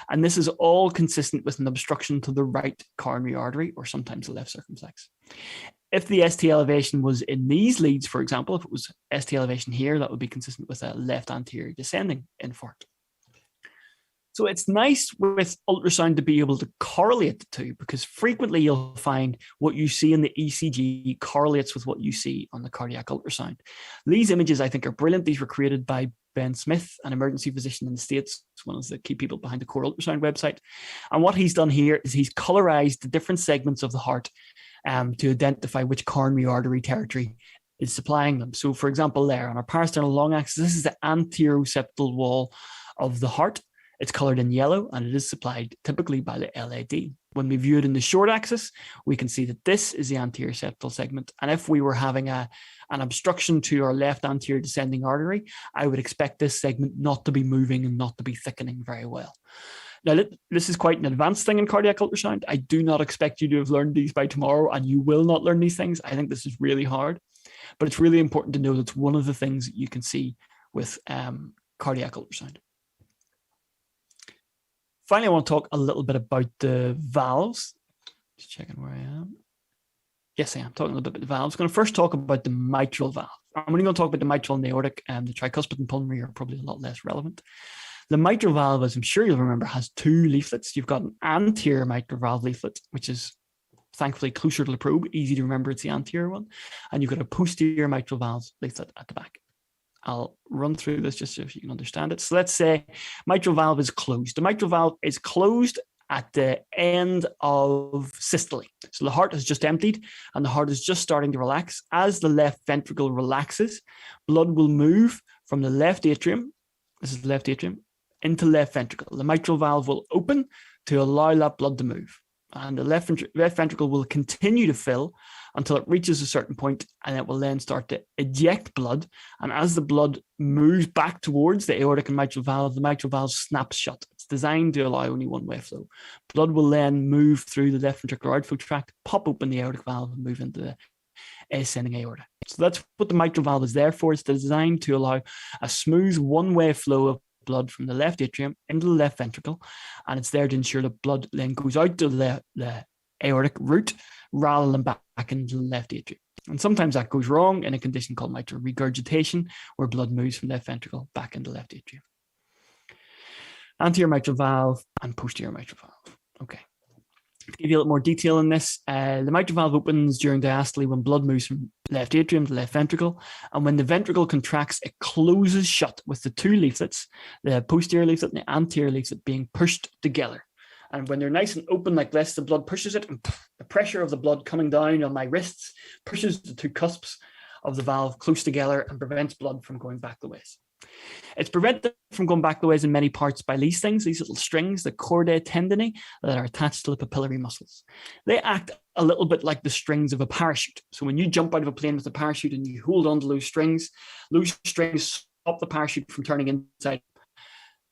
And this is all consistent with an obstruction to the right coronary artery, or sometimes the left circumflex. If the ST elevation was in these leads, for example, if it was ST elevation here, that would be consistent with a left anterior descending infarct. So it's nice with ultrasound to be able to correlate the two, because frequently you'll find what you see in the ECG correlates with what you see on the cardiac ultrasound. These images, I think, are brilliant. These were created by Ben Smith, an emergency physician in the States, one of the key people behind the Core Ultrasound website. And what he's done here is he's colorized the different segments of the heart to identify which coronary artery territory is supplying them. So, for example, there on our parasternal long axis, this is the anteroseptal wall of the heart. It's colored in yellow, and it is supplied typically by the LAD. When we view it in the short axis, we can see that this is the anterior septal segment. And if we were having an obstruction to our left anterior descending artery, I would expect this segment not to be moving and not to be thickening very well. Now, this is quite an advanced thing in cardiac ultrasound. I do not expect you to have learned these by tomorrow, and you will not learn these things. I think this is really hard, but it's really important to know that's one of the things that you can see with cardiac ultrasound. Finally, I want to talk a little bit about the valves. Just checking where I am. Yes, I am talking a little bit about the valves. I'm going to first talk about the mitral valve. I'm only going to talk about the mitral and the aortic, and the tricuspid and pulmonary are probably a lot less relevant. The mitral valve, as I'm sure you'll remember, has two leaflets. You've got an anterior mitral valve leaflet, which is thankfully closer to the probe, easy to remember, it's the anterior one. And you've got a posterior mitral valve leaflet at the back. I'll run through this just so you can understand it. So let's say mitral valve is closed. The mitral valve is closed at the end of systole. So the heart has just emptied and the heart is just starting to relax. As the left ventricle relaxes, blood will move from the left atrium, this is the left atrium, into left ventricle. The mitral valve will open to allow that blood to move. And the left ventricle will continue to fill until it reaches a certain point, and it will then start to eject blood. And as the blood moves back towards the aortic and mitral valve snaps shut. It's designed to allow only one way flow. Blood will then move through the left ventricular outflow tract, pop open the aortic valve, and move into the ascending aorta. So that's what the mitral valve is there for. It's designed to allow a smooth one-way flow of blood from the left atrium into the left ventricle, and it's there to ensure that blood then goes out to the aortic route rather than back into the left atrium. And sometimes that goes wrong in a condition called mitral regurgitation, where blood moves from left ventricle back into left atrium. Anterior mitral valve and posterior mitral valve. Okay. To give you a little more detail on this, the mitral valve opens during diastole when blood moves from left atrium to left ventricle, and when the ventricle contracts, it closes shut with the two leaflets, the posterior leaflet and the anterior leaflet, being pushed together. And when they're nice and open like this, the blood pushes it, and the pressure of the blood coming down on my wrists pushes the two cusps of the valve close together and prevents blood from going back the ways. It's prevented from going back the ways in many parts by these things, these little strings, the chordae tendineae, that are attached to the papillary muscles. They act a little bit like the strings of a parachute. So when you jump out of a plane with a parachute and you hold on to those strings stop the parachute from turning inside.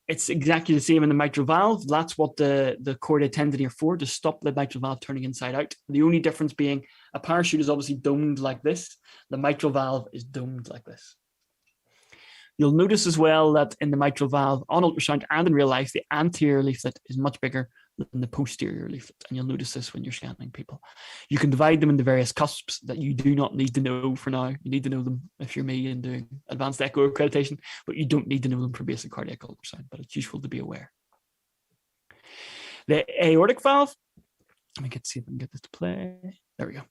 It's exactly the same in the mitral valve. That's what the chordae tendineae are for, to stop the mitral valve turning inside out. The only difference being a parachute is obviously domed like this. The mitral valve is domed like this. You'll notice as well that in the mitral valve, on ultrasound and in real life, the anterior leaflet is much bigger than the posterior leaflet. And you'll notice this when you're scanning people. You can divide them into various cusps that you do not need to know for now. You need to know them if you're me and doing advanced echo accreditation, but you don't need to know them for basic cardiac ultrasound, but it's useful to be aware. The aortic valve, let me see if I can get this to play. There we go.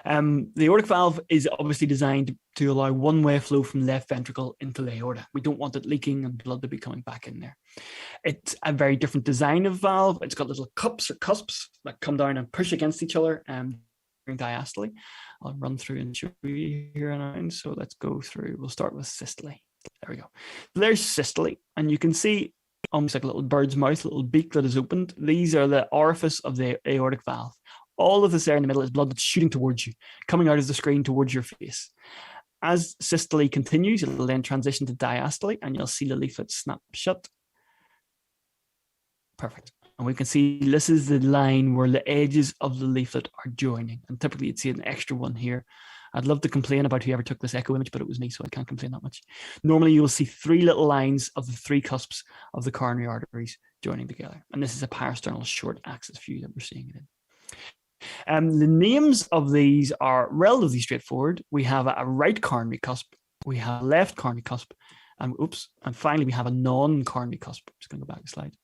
The aortic valve is obviously designed to allow one-way flow from the left ventricle into the aorta. We don't want it leaking and blood to be coming back in there. It's a very different design of valve. It's got little cups or cusps that come down and push against each other during diastole. I'll run through and show you here now. So let's go through. We'll start with systole. There we go. So there's systole, and you can see almost like a little bird's mouth, little beak that is opened. These are the orifice of the aortic valve. All of this there in the middle is blood that's shooting towards you, coming out of the screen towards your face. As systole continues, it'll then transition to diastole, and you'll see the leaflet snap shut. Perfect. And we can see this is the line where the edges of the leaflet are joining. And typically you'd see an extra one here. I'd love to complain about whoever took this echo image, but it was me, so I can't complain that much. Normally you will see three little lines of the three cusps of the coronary arteries joining together. And this is a parasternal short axis view that we're seeing it in. The names of these are relatively straightforward. We have a right coronary cusp, we have a left coronary cusp, and finally we have a non-coronary cusp. I'm just going to go back a slide.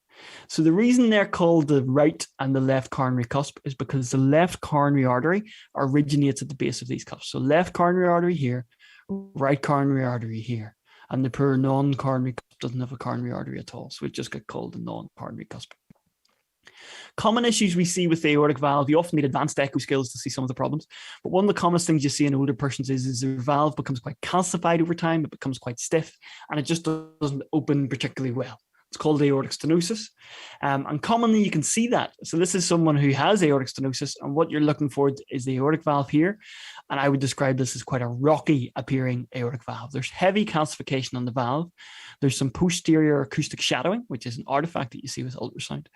So the reason they're called the right and the left coronary cusp is because the left coronary artery originates at the base of these cusps. So left coronary artery here, right coronary artery here, and the poor non-coronary cusp doesn't have a coronary artery at all. So it just got called the non-coronary cusp. Common issues we see with the aortic valve, you often need advanced echo skills to see some of the problems, but one of the commonest things you see in older persons is their valve becomes quite calcified over time, it becomes quite stiff, and it just doesn't open particularly well. It's called aortic stenosis. And commonly you can see that. So this is someone who has aortic stenosis, and what you're looking for is the aortic valve here. And I would describe this as quite a rocky appearing aortic valve. There's heavy calcification on the valve. There's some posterior acoustic shadowing, which is an artifact that you see with ultrasound.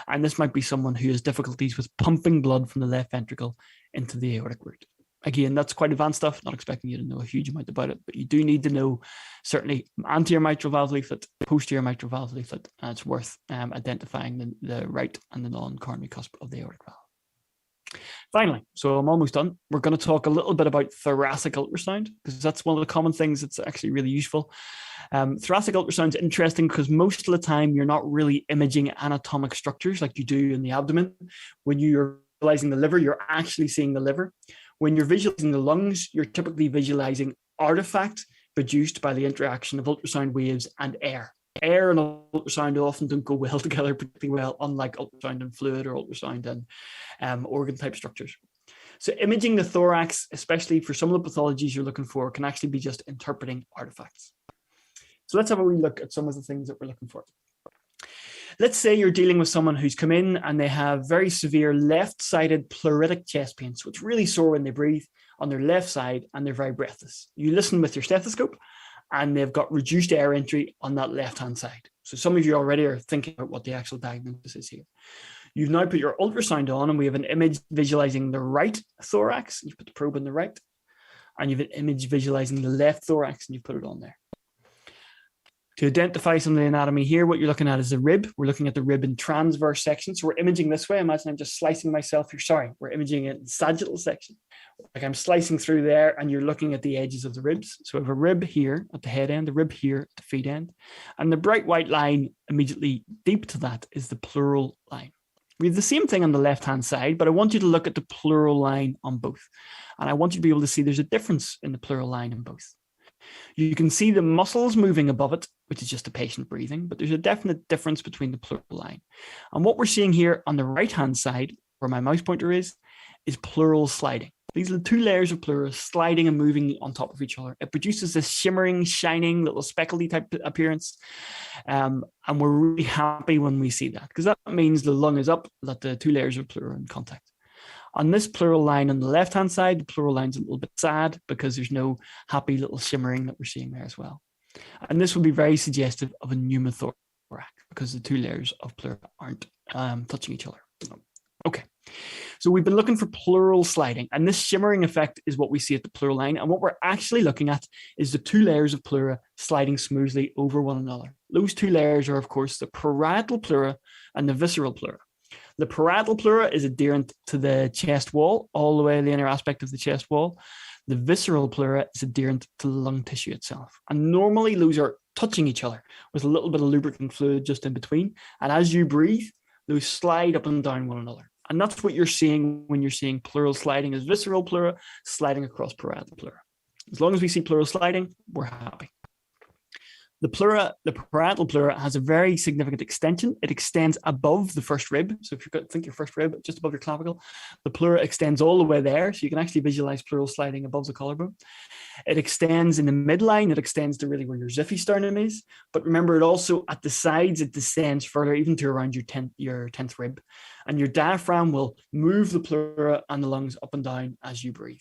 And this might be someone who has difficulties with pumping blood from the left ventricle into the aortic route. Again, that's quite advanced stuff, not expecting you to know a huge amount about it, but you do need to know certainly anterior mitral valve leaflet, posterior mitral valve leaflet, and it's worth identifying the right and the non-coronary cusp of the aortic valve. Finally, so I'm almost done. We're going to talk a little bit about thoracic ultrasound, because that's one of the common things that's actually really useful. Thoracic ultrasound is interesting because most of the time you're not really imaging anatomic structures like you do in the abdomen. When you're visualizing the liver, you're actually seeing the liver. When you're visualizing the lungs, you're typically visualizing artifact produced by the interaction of ultrasound waves and air. Air and ultrasound often don't go well together particularly well, unlike ultrasound and fluid or ultrasound and organ type structures. So imaging the thorax, especially for some of the pathologies you're looking for, can actually be just interpreting artifacts. So let's have a wee look at some of the things that we're looking for. Let's say you're dealing with someone who's come in and they have very severe left-sided pleuritic chest pain. So it's really sore when they breathe on their left side and they're very breathless. You listen with your stethoscope and they've got reduced air entry on that left-hand side. So some of you already are thinking about what the actual diagnosis is here. You've now put your ultrasound on and we have an image visualizing the right thorax. You put the probe on the right and you have an image visualizing the left thorax and you put it on there. To identify some of the anatomy here, what you're looking at is the rib. We're looking at the rib in transverse section. So we're imaging this way. Imagine I'm just slicing myself here. Sorry, we're imaging it in sagittal section. Like I'm slicing through there and you're looking at the edges of the ribs. So we have a rib here at the head end, the rib here at the feet end. And the bright white line immediately deep to that is the pleural line. We have the same thing on the left-hand side, but I want you to look at the pleural line on both. And I want you to be able to see there's a difference in the pleural line in both. You can see the muscles moving above it, which is just the patient breathing, but there's a definite difference between the pleural line. And what we're seeing here on the right-hand side, where my mouse pointer is pleural sliding. These are the two layers of pleura sliding and moving on top of each other. It produces this shimmering, shining, little speckly type appearance. And we're really happy when we see that, because that means the lung is up, that the two layers of pleura are in contact. On this pleural line on the left-hand side, the pleural line's a little bit sad because there's no happy little shimmering that we're seeing there as well. And this would be very suggestive of a pneumothorax because the two layers of pleura aren't touching each other. Okay, so we've been looking for pleural sliding, and this shimmering effect is what we see at the pleural line. And what we're actually looking at is the two layers of pleura sliding smoothly over one another. Those two layers are, of course, the parietal pleura and the visceral pleura. The parietal pleura is adherent to the chest wall, all the way to the inner aspect of the chest wall. The visceral pleura is adherent to the lung tissue itself. And normally those are touching each other with a little bit of lubricant fluid just in between. And as you breathe, those slide up and down one another. And that's what you're seeing when you're seeing pleural sliding, is visceral pleura sliding across parietal pleura. As long as we see pleural sliding, we're happy. The parietal pleura has a very significant extension. It extends above the first rib. So if you think your first rib, just above your clavicle, the pleura extends all the way there. So you can actually visualize pleural sliding above the collarbone. It extends in the midline. It extends to really where your xiphisternum is. But remember, it also at the sides, it descends further, even to around your 10th rib. And your diaphragm will move the pleura and the lungs up and down as you breathe.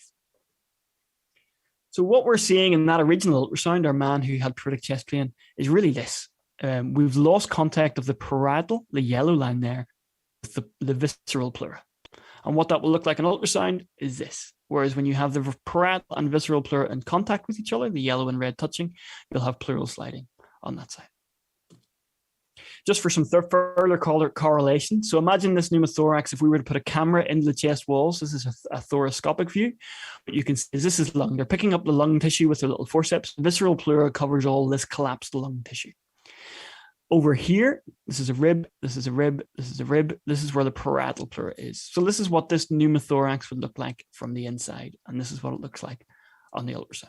So what we're seeing in that original ultrasound, our man who had pleuritic chest pain, is really this. We've lost contact of the parietal, the yellow line there, with the visceral pleura. And what that will look like in ultrasound is this. Whereas when you have the parietal and visceral pleura in contact with each other, the yellow and red touching, you'll have pleural sliding on that side. Just for some further correlation. So imagine this pneumothorax, if we were to put a camera into the chest walls, this is a thoracoscopic view. What you can see is this is lung. They're picking up the lung tissue with their little forceps. Visceral pleura covers all this collapsed lung tissue. Over here, this is a rib, this is a rib, this is a rib. This is where the parietal pleura is. So this is what this pneumothorax would look like from the inside. And this is what it looks like on the ultrasound.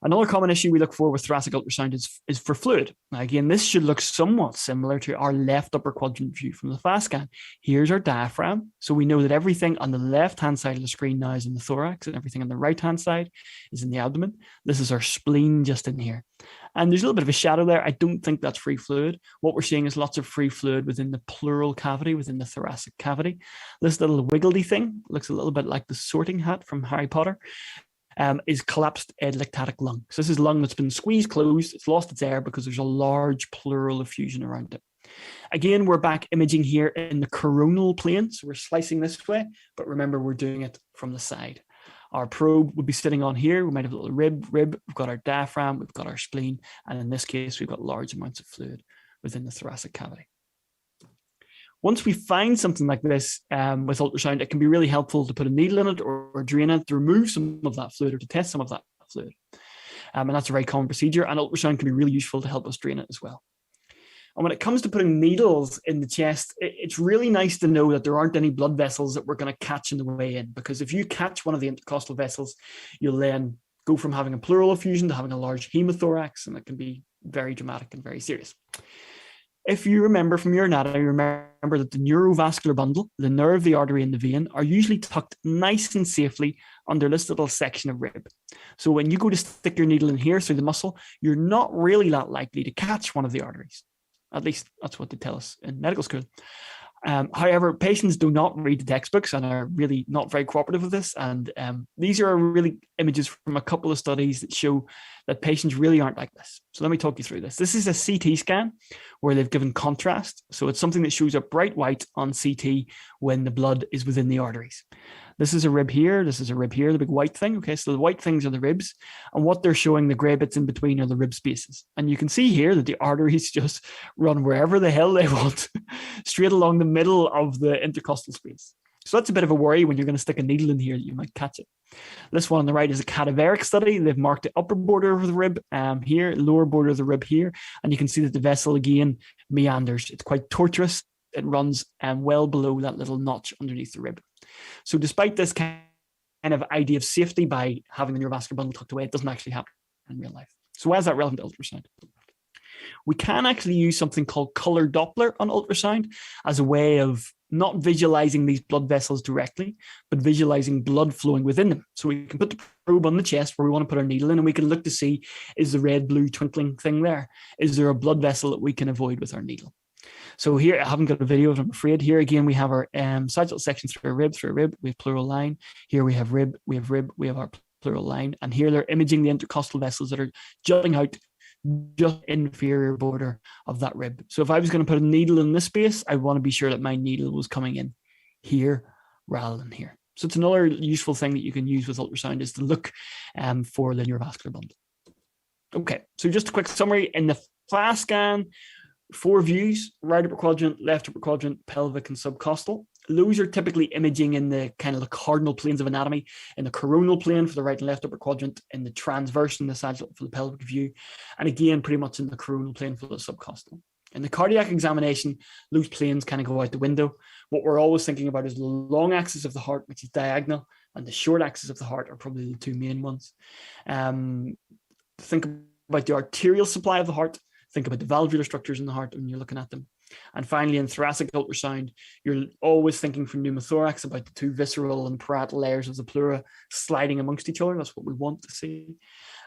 Another common issue we look for with thoracic ultrasound is for fluid. Now, again, this should look somewhat similar to our left upper quadrant view from the FAST scan. Here's our diaphragm. So we know that everything on the left-hand side of the screen now is in the thorax, and everything on the right-hand side is in the abdomen. This is our spleen just in here. And there's a little bit of a shadow there. I don't think that's free fluid. What we're seeing is lots of free fluid within the pleural cavity, within the thoracic cavity. This little wiggly thing looks a little bit like the sorting hat from Harry Potter. Is collapsed atelectatic lung. So this is lung that's been squeezed closed. It's lost its air because there's a large pleural effusion around it. Again, we're back imaging here in the coronal plane. So we're slicing this way, but remember, we're doing it from the side. Our probe would be sitting on here. We might have a little rib. We've got our diaphragm. We've got our spleen. And in this case, we've got large amounts of fluid within the thoracic cavity. Once we find something like this with ultrasound, it can be really helpful to put a needle in it or drain it to remove some of that fluid or to test some of that fluid. And that's a very common procedure, and ultrasound can be really useful to help us drain it as well. And when it comes to putting needles in the chest, it's really nice to know that there aren't any blood vessels that we're going to catch in the way in, because if you catch one of the intercostal vessels, you'll then go from having a pleural effusion to having a large hemothorax, and it can be very dramatic and very serious. If you remember from your anatomy, remember that the neurovascular bundle, the nerve, the artery, and the vein are usually tucked nice and safely under this little section of rib. So when you go to stick your needle in here through the muscle, you're not really that likely to catch one of the arteries. At least that's what they tell us in medical school. However, patients do not read the textbooks and are really not very cooperative with this. And these are really images from a couple of studies that show that patients really aren't like this. So let me talk you through this. This is a CT scan where they've given contrast. So it's something that shows up bright white on CT when the blood is within the arteries. This is a rib here. This is a rib here, the big white thing. Okay, so the white things are the ribs. And what they're showing, the gray bits in between, are the rib spaces. And you can see here that the arteries just run wherever the hell they want, straight along the middle of the intercostal space. So that's a bit of a worry when you're going to stick a needle in here that you might catch it. This one on the right is a cadaveric study. They've marked the upper border of the rib here, lower border of the rib here. And you can see that the vessel, again, meanders. It's quite tortuous. It runs well below that little notch underneath the rib. So despite this kind of idea of safety by having the neurovascular bundle tucked away, it doesn't actually happen in real life. So why is that relevant to ultrasound? We can actually use something called color Doppler on ultrasound as a way of not visualizing these blood vessels directly, but visualizing blood flowing within them. So we can put the probe on the chest where we want to put our needle in, and we can look to see, is the red, blue twinkling thing there? Is there a blood vessel that we can avoid with our needle? So here, I haven't got a video of it, I'm afraid. Here again, we have our sagittal section through a rib, we have pleural line. Here we have rib, we have our pleural line. And here they're imaging the intercostal vessels that are jutting out just inferior border of that rib. So if I was going to put a needle in this space, I want to be sure that my needle was coming in here rather than here. So it's another useful thing that you can use with ultrasound, is to look for the neurovascular bundle. Okay, so just a quick summary. In the FLAS scan, 4 views: right upper quadrant, left upper quadrant, pelvic, and subcostal. Those are typically imaging in the kind of the cardinal planes of anatomy, in the coronal plane for the right and left upper quadrant, in the transverse and the sagittal for the pelvic view, and again, pretty much in the coronal plane for the subcostal. In the cardiac examination, those planes kind of go out the window. What we're always thinking about is the long axis of the heart, which is diagonal, and the short axis of the heart are probably the 2 main ones. Think about the arterial supply of the heart. Think about the valvular structures in the heart when you're looking at them. And finally, in thoracic ultrasound, you're always thinking for pneumothorax about the 2 visceral and parietal layers of the pleura sliding amongst each other. That's what we want to see.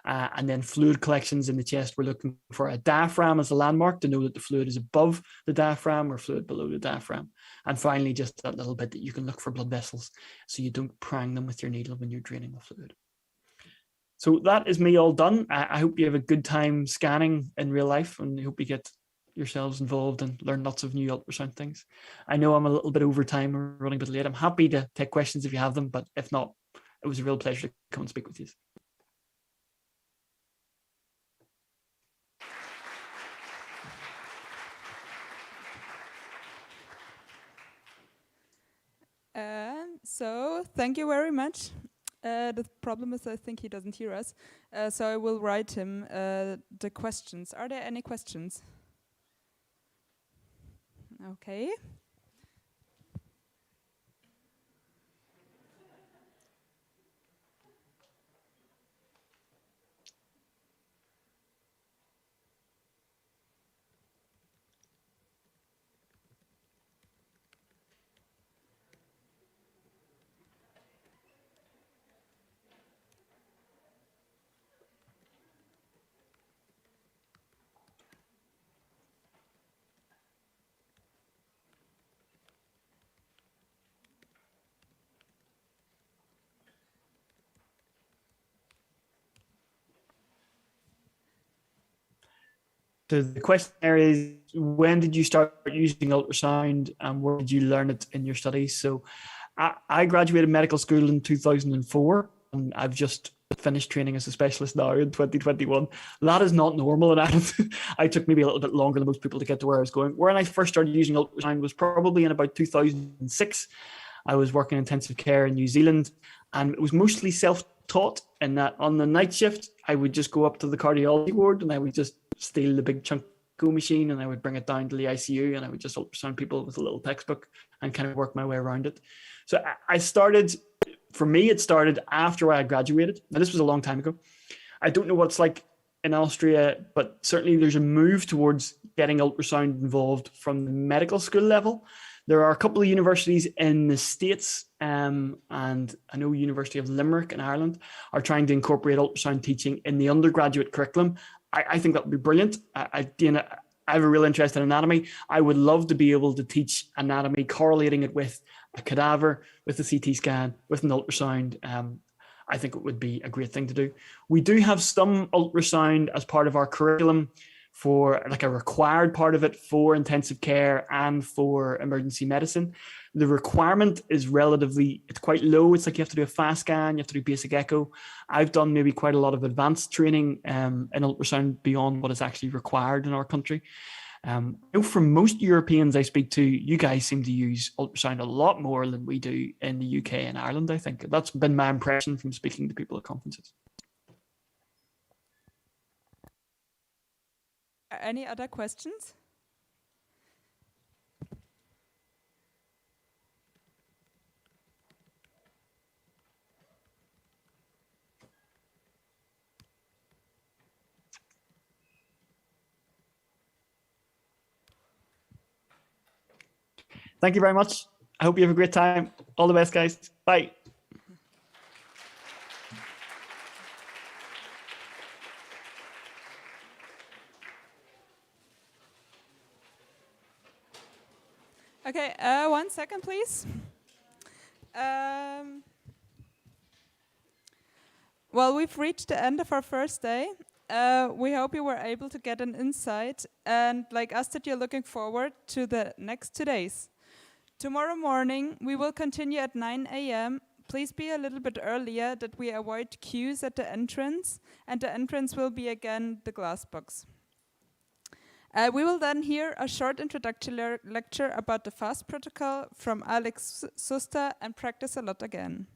And then fluid collections in the chest, we're looking for a diaphragm as a landmark to know that the fluid is above the diaphragm or fluid below the diaphragm. And finally, just that little bit that you can look for blood vessels so you don't prang them with your needle when you're draining the fluid. So that is me all done. I hope you have a good time scanning in real life, and I hope you get yourselves involved and learn lots of new ultrasound things. I know I'm a little bit over time, we're running a bit late. I'm happy to take questions if you have them, but if not, it was a real pleasure to come and speak with you. So thank you very much. The problem is I think he doesn't hear us, so I will write him the questions. Are there any questions? Okay. So the question there is, when did you start using ultrasound and where did you learn it in your studies? So I graduated medical school in 2004 and I've just finished training as a specialist now in 2021. That is not normal, and I took maybe a little bit longer than most people to get to where I was going. When I first started using ultrasound was probably in about 2006. I was working in intensive care in New Zealand, and it was mostly self-taught, in that on the night shift, I would just go up to the cardiology ward and I would just steal the big Chunko machine and I would bring it down to the ICU and I would just ultrasound people with a little textbook and kind of work my way around it. So I started For me, it started after I graduated. Now, this was a long time ago. I don't know what it's like in Austria, but certainly there's a move towards getting ultrasound involved from the medical school level. There are a couple of universities in the States, and I know University of Limerick in Ireland are trying to incorporate ultrasound teaching in the undergraduate curriculum. I think that would be brilliant. I have a real interest in anatomy. I would love to be able to teach anatomy, correlating it with a cadaver, with a CT scan, with an ultrasound. I think it would be a great thing to do. We do have some ultrasound as part of our curriculum for like a required part of it for intensive care and for emergency medicine. The requirement is it's quite low. It's like you have to do a fast scan, you have to do basic echo. I've done maybe quite a lot of advanced training in ultrasound beyond what is actually required in our country. I know from most Europeans I speak to, you guys seem to use ultrasound a lot more than we do in the UK and Ireland, I think. That's been my impression from speaking to people at conferences. Any other questions? Thank you very much. I hope you have a great time. All the best, guys. Bye. Okay, 1 second, please. Well, we've reached the end of our first day. We hope you were able to get an insight, and like us, that you're looking forward to the next 2 days. Tomorrow morning, we will continue at 9 a.m. Please be a little bit earlier, that we avoid queues at the entrance, and the entrance will be again the glass box. We will then hear a short introductory lecture about the FAST protocol from Alex Suster and practice a lot again.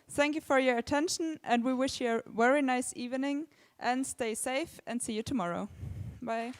Thank you for your attention, and we wish you a very nice evening, and stay safe, and see you tomorrow. Bye.